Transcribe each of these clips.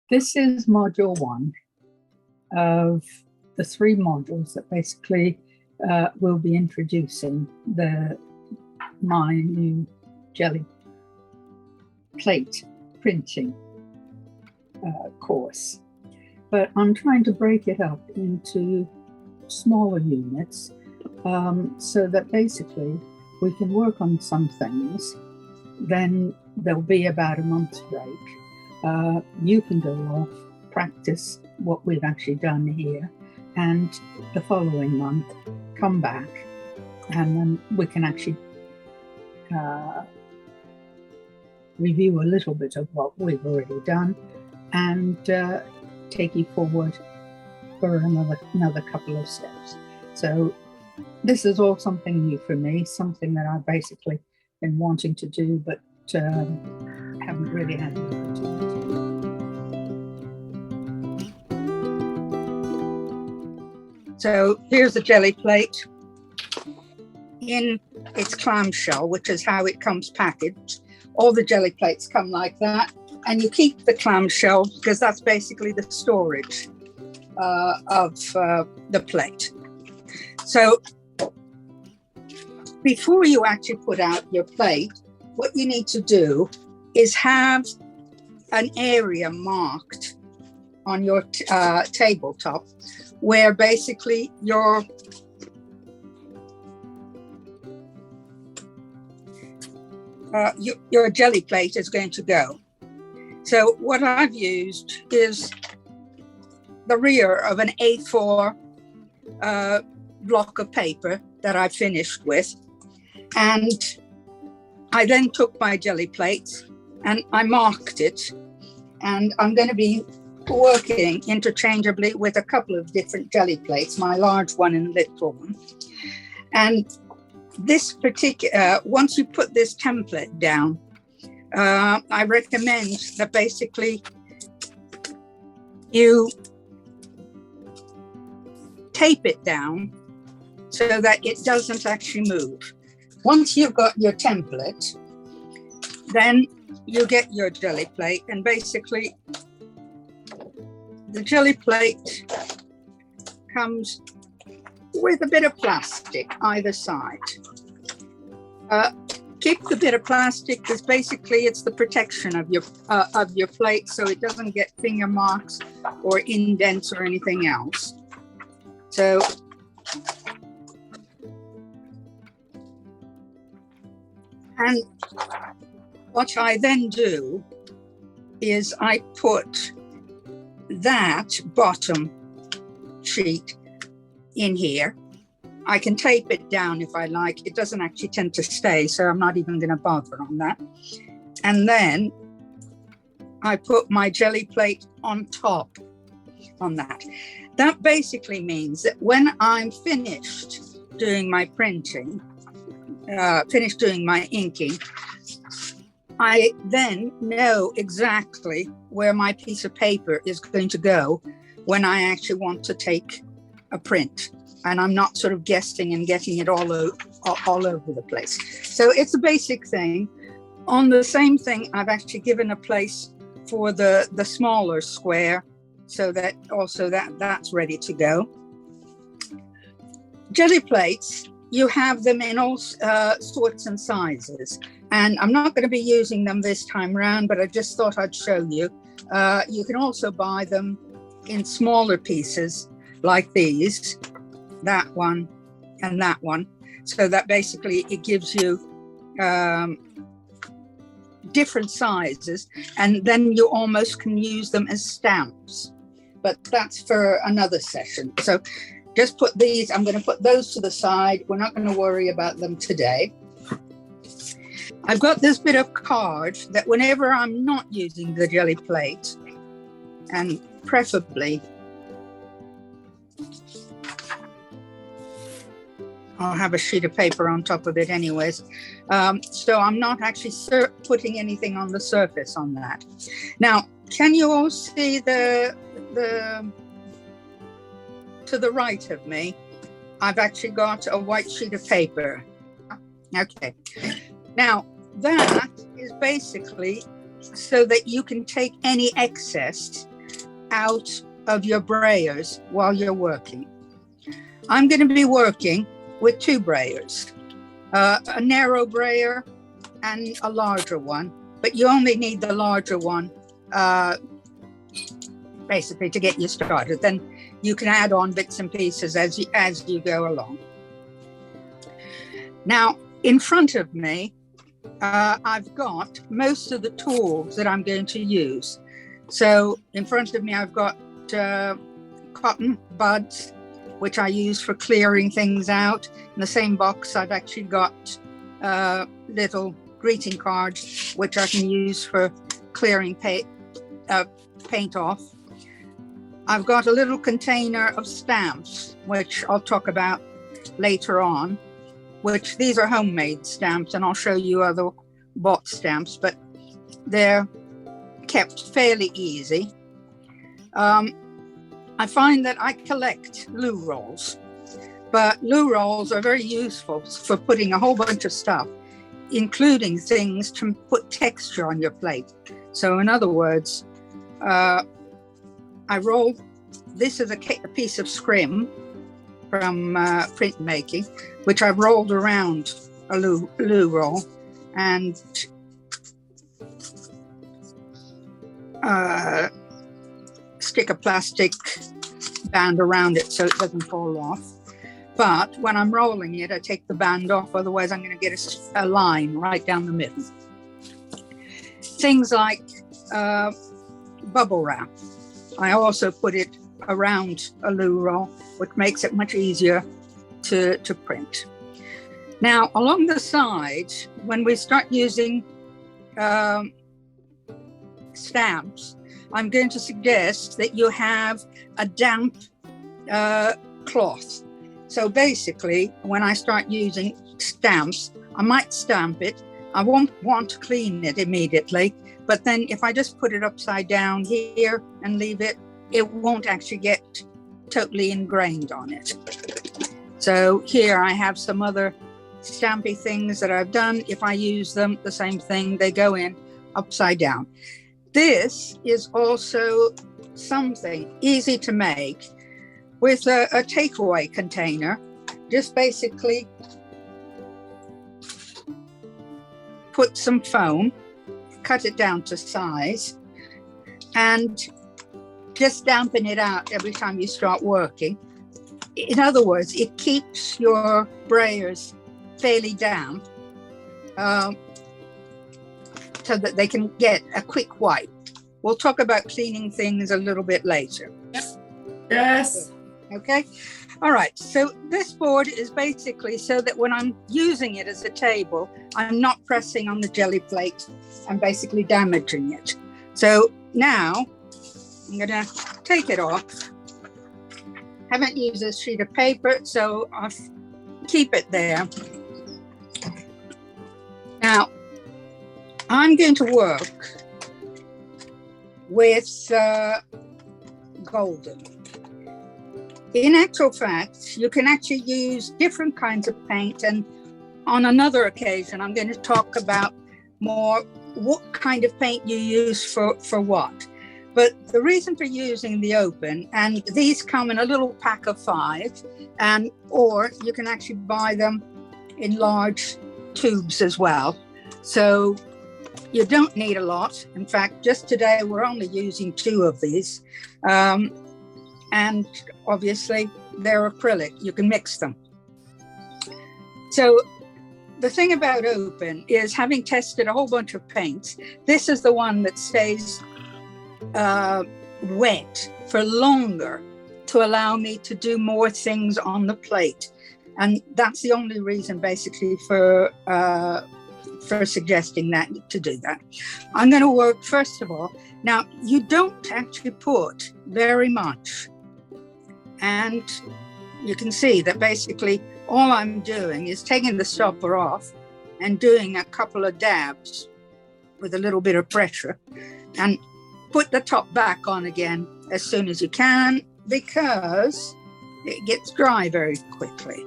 This is module 1 of the 3 modules that basically will be introducing my new Gelli plate printing course. But I'm trying to break it up into smaller units so that basically we can work on some things. Then there'll be about a month's break. You can go off, practice what we've actually done here, and the following month come back, and then we can actually review a little bit of what we've already done and take you forward for another couple of steps. So this is all something new for me, something that I've basically been wanting to do, but haven't really had the opportunity. So here's a Gelli plate in its clamshell, which is how it comes packaged. All the Gelli plates come like that, and you keep the clamshell because that's basically the storage of the plate. So before you actually put out your plate, what you need to do is have an area marked on your tabletop where basically your Gelli plate is going to go. So what I've used is the rear of an A4 block of paper that I finished with, and I then took my Gelli plate and I marked it, and I'm going to be working interchangeably with a couple of different Gelli plates, my large one and little one. And this particular, once you put this template down, I recommend that basically you tape it down so that it doesn't actually move. Once you've got your template, then you get your Gelli plate, and basically the Gelli plate comes with a bit of plastic either side. Keep the bit of plastic because basically it's the protection of your plate, so it doesn't get finger marks or indents or anything else. So and what I then do is I put that bottom sheet in here. I can tape it down if I like. It doesn't actually tend to stay, so I'm not even going to bother on that. And then I put my Gelli plate on top on that. That basically means that when I'm finished doing my printing, finished doing my inking, I then know exactly where my piece of paper is going to go when I actually want to take a print. And I'm not sort of guessing and getting it all over the place. So it's a basic thing. On the same thing, I've actually given a place for the smaller square so that also that's ready to go. Gelli plates, you have them in all sorts and sizes. And I'm not going to be using them this time around, but I just thought I'd show you. You can also buy them in smaller pieces like these, that one and that one. So that basically it gives you different sizes, and then you almost can use them as stamps. But that's for another session. So just put these, I'm going to put those to the side. We're not going to worry about them today. I've got this bit of card that whenever I'm not using the Gelli plate, and preferably I'll have a sheet of paper on top of it anyways. So I'm not actually putting anything on the surface on that. Now, can you all see to the right of me, I've actually got a white sheet of paper. Okay. Now, that is basically so that you can take any excess out of your brayers while you're working. I'm going to be working with two brayers, a narrow brayer and a larger one, but you only need the larger one basically to get you started. Then you can add on bits and pieces as you go along. Now, in front of me, I've got most of the tools that I'm going to use. So in front of me, I've got cotton buds, which I use for clearing things out. In the same box, I've actually got little greeting cards, which I can use for clearing paint off. I've got a little container of stamps, which I'll talk about later on, which these are homemade stamps, and I'll show you other bought stamps, but they're kept fairly easy. I find that I collect loo rolls, but loo rolls are very useful for putting a whole bunch of stuff, including things to put texture on your plate. So in other words, I rolled, this is a piece of scrim from printmaking, which I've rolled around a loo roll and stick a plastic band around it so it doesn't fall off. But when I'm rolling it, I take the band off, otherwise I'm going to get a line right down the middle. Things like bubble wrap. I also put it around a loo roll, which makes it much easier to print. Now, along the sides, when we start using stamps, I'm going to suggest that you have a damp cloth. So basically, when I start using stamps, I might stamp it. I won't want to clean it immediately, but then if I just put it upside down here and leave it, it won't actually get totally ingrained on it. So here I have some other stampy things that I've done. If I use them, the same thing, they go in upside down. This is also something easy to make with a takeaway container. Just basically put some foam, cut it down to size, and just dampen it out every time you start working. In other words, it keeps your brayers fairly damp so that they can get a quick wipe. We'll talk about cleaning things a little bit later. Yes. Okay. All right. So this board is basically so that when I'm using it as a table, I'm not pressing on the jelly plate and basically damaging it. So now I'm going to take it off. Haven't used this sheet of paper, so I'll keep it there. Now, I'm going to work with golden. In actual fact, you can actually use different kinds of paint, and on another occasion, I'm going to talk about more what kind of paint you use for what. But the reason for using the open, and these come in a little pack of 5, or you can actually buy them in large tubes as well. So you don't need a lot. In fact, just today, we're only using 2 of these. And obviously, they're acrylic. You can mix them. So the thing about open is, having tested a whole bunch of paints, this is the one that stays wet for longer to allow me to do more things on the plate. And that's the only reason basically for suggesting that to do that. I'm going to work first of all. Now, you don't actually put very much. And you can see that basically all I'm doing is taking the stopper off and doing a couple of dabs with a little bit of pressure, and put the top back on again as soon as you can, because it gets dry very quickly.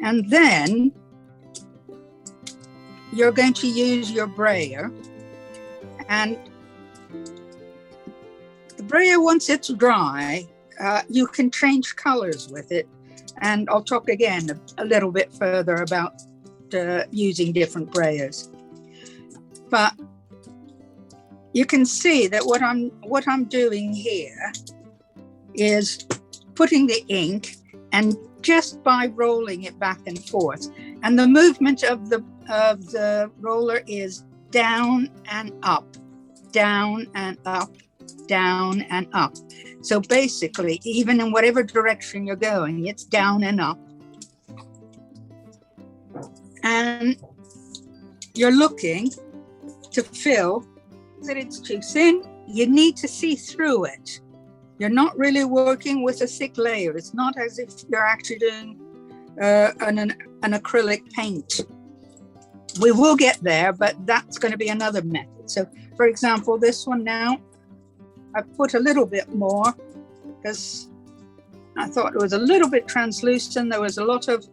And then you're going to use your brayer, and the brayer, once it's dry, you can change colors with it, and I'll talk again a little bit further about using different brayers. But you can see that what I'm doing here is putting the ink, and just by rolling it back and forth, and the movement of the roller is down and up, down and up, down and up. So basically, even in whatever direction you're going, it's down and up. And you're looking to fill that it's too thin. You need to see through it. You're not really working with a thick layer. It's not as if you're actually doing an acrylic paint. We will get there, but that's going to be another method. So, for example, this one now, I put a little bit more because I thought it was a little bit translucent. There was a lot of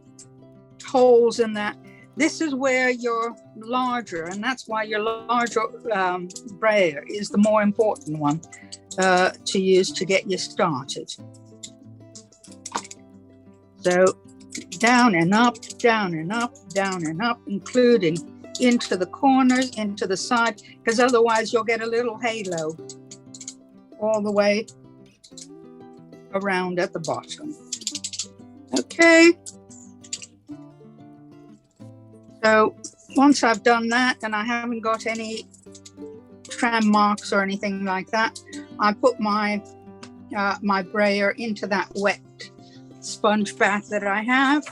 holes in that. This is where your larger, and that's why your larger brayer is the more important one to use to get you started. So down and up, down and up, down and up, including into the corners, into the side, because otherwise you'll get a little halo all the way around at the bottom. Okay. So once I've done that and I haven't got any tram marks or anything like that, I put my my brayer into that wet sponge bath that I have.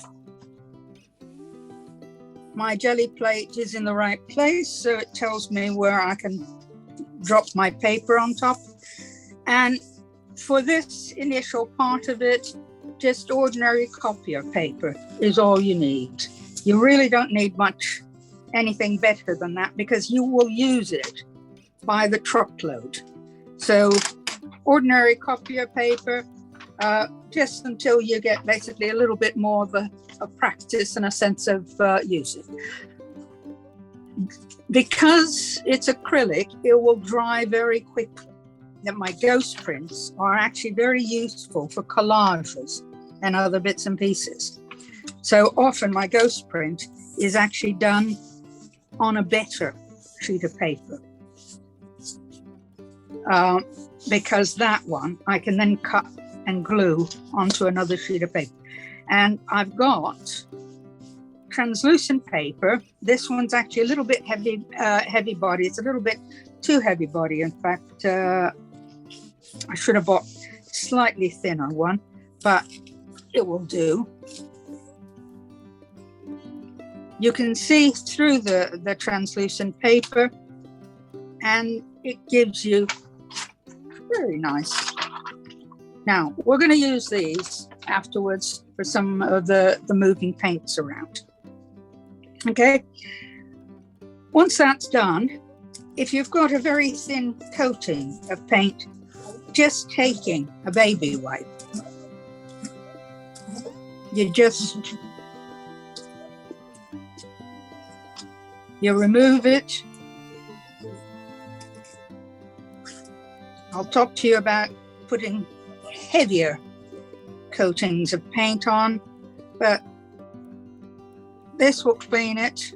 My jelly plate is in the right place, so it tells me where I can drop my paper on top. And for this initial part of it, just ordinary copier paper is all you need. You really don't need much, anything better than that, because you will use it by the truckload. So ordinary copier paper, just until you get basically a little bit more of a practice and a sense of using. Because it's acrylic, it will dry very quickly. That my ghost prints are actually very useful for collages and other bits and pieces. So often my ghost print is actually done on a better sheet of paper, because that one I can then cut and glue onto another sheet of paper. And I've got translucent paper. This one's actually a little bit heavy body. It's a little bit too heavy body. In fact, I should have bought a slightly thinner one, but it will do. You can see through the translucent paper, and it gives you very nice. Now, we're going to use these afterwards for some of the moving paints around. Okay. Once that's done, if you've got a very thin coating of paint, just taking a baby wipe, you remove it. I'll talk to you about putting heavier coatings of paint on, but this will clean it.